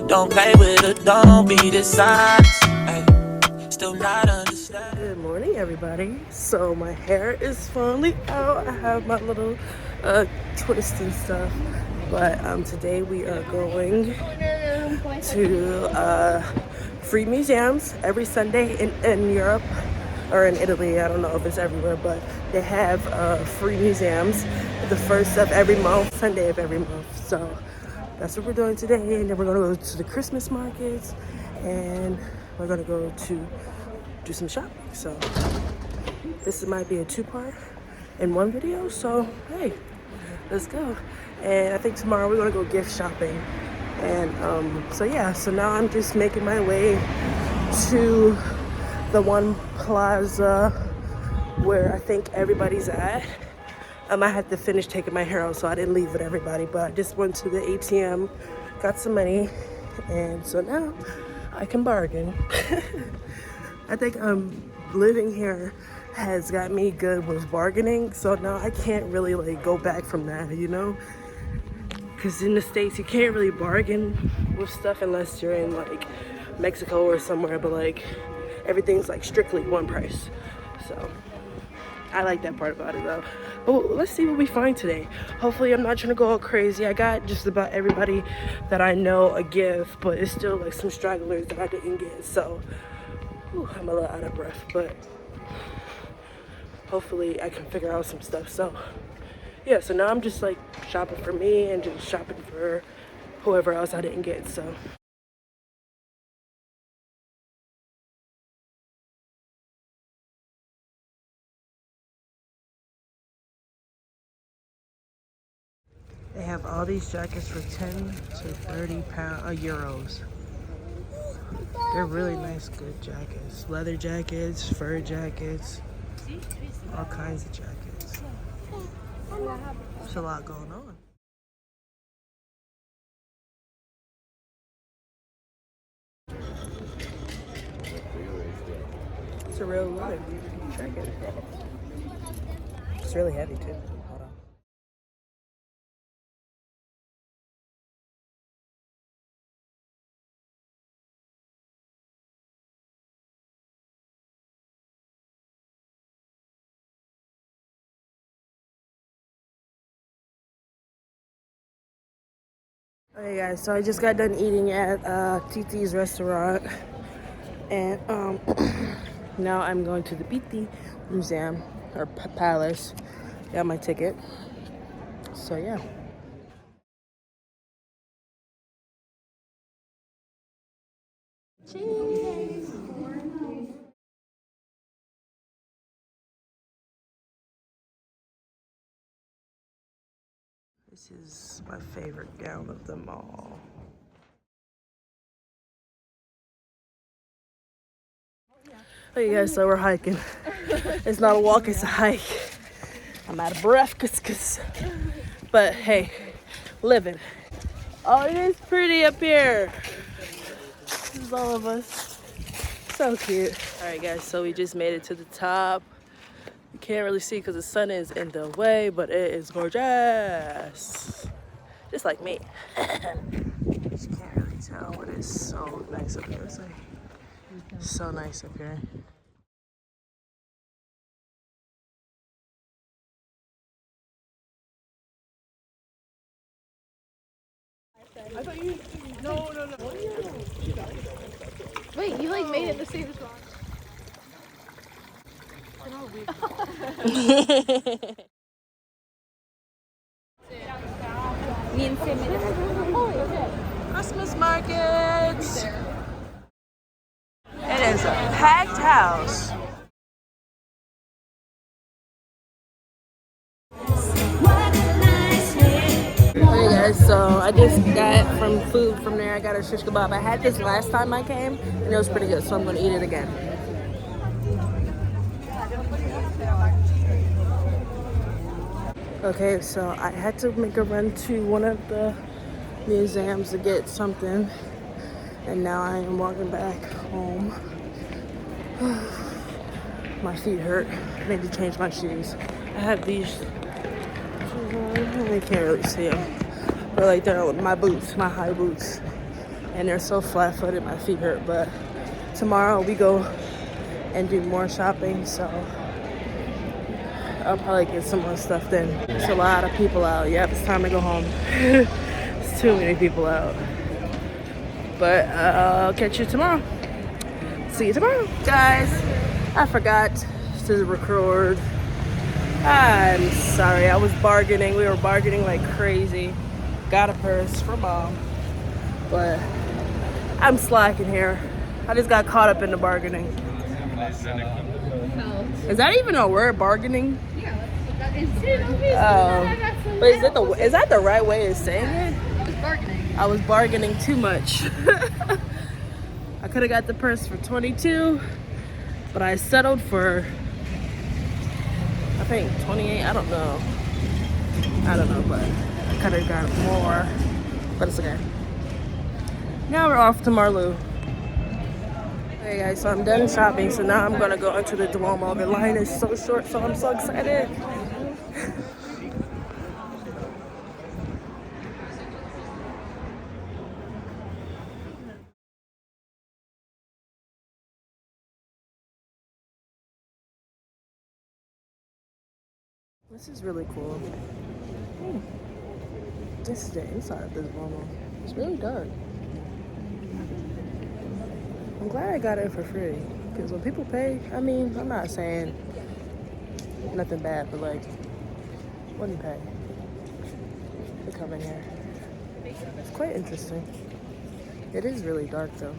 Don't play with it, don't be dishonest. Still not understand. Good morning, everybody. So my hair is finally out. I have my little twist and stuff. But today we are going to free museums every Sunday in Europe or in Italy. I don't know if it's everywhere, but they have free museums the first of every month, Sunday of every month. So that's what we're doing today. And then we're gonna go to the Christmas markets, and we're gonna go to do some shopping. So this might be a two-part in one video. So hey, let's go. And I think tomorrow we're gonna go gift shopping. And so yeah, so now I'm just making my way to the one plaza where I think everybody's at. I had to finish taking my hair out, so I didn't leave with everybody, but I just went to the ATM, got some money, and so now I can bargain. I think living here has got me good with bargaining, so now I can't really like go back from that, you know? Because in the States, you can't really bargain with stuff unless you're in like Mexico or somewhere, but like everything's like strictly one price. So I like that part about it though. But let's see what we find today. Hopefully I'm not trying to go all crazy. I got just about everybody that I know a gift, but it's still like some stragglers that I didn't get. So I'm a little out of breath, but hopefully I can figure out some stuff. So yeah, so now I'm just like shopping for me and just shopping for whoever else I didn't get. So they have all these jackets for 10 to 30 euros. They're really nice, good jackets. Leather jackets, fur jackets, all kinds of jackets. There's a lot going on. It's a real leather jacket. It's really heavy too. Hold on. Okay guys, so I just got done eating at Titi's restaurant, and now I'm going to the Pitti Museum or Palace. Got my ticket. So yeah. Cheese. This is my favorite gown of them all. Hey guys, so we're hiking. It's not a walk, it's a hike. I'm out of breath, but hey, living. Oh, it is pretty up here. This is all of us. So cute. All right guys, so we just made it to the top. You can't really see because the sun is in the way, but it is gorgeous. Just like me. You can't really tell, but it's so nice up here. It's like so nice up here. I thought you. No. Wait, you like made it the same as Ron. Christmas markets. It is a packed house. Hey guys, so I just got from food from there. I got a shish kebab. I had this last time I came, and it was pretty good, so I'm gonna eat it again. Okay, so I had to make a run to one of the museums to get something, and now I am walking back home. My feet hurt. I need to change my shoes. I have these shoes on. I can't really see them. But like they're my boots, my high boots. And they're so flat-footed, my feet hurt. But tomorrow we go and do more shopping, so I'll probably get some more stuff then. There's a lot of people out. Yep, it's time to go home. It's too many people out. But I'll catch you tomorrow. See you tomorrow. Guys, I forgot to record. I'm sorry, I was bargaining. We were bargaining like crazy. Got a purse for Mom. But I'm slacking here. I just got caught up in the bargaining. Is that even a word, bargaining? Yeah, that is. But is that the right way of saying it? I was bargaining. I was bargaining too much. I could have got the purse for 22, but I settled for, I think 28. I don't know, but I could have got more, but it's okay. Now we're off to Marlou. Hey guys, so I'm done shopping, so now I'm gonna go into the Duomo. The line is so short, so I'm so excited. This is really cool. This is the inside of the Duomo. It's really dark. I'm glad I got it for free, because when people pay, I mean, I'm not saying nothing bad, but like, when you pay, they come in here. It's quite interesting. It is really dark though.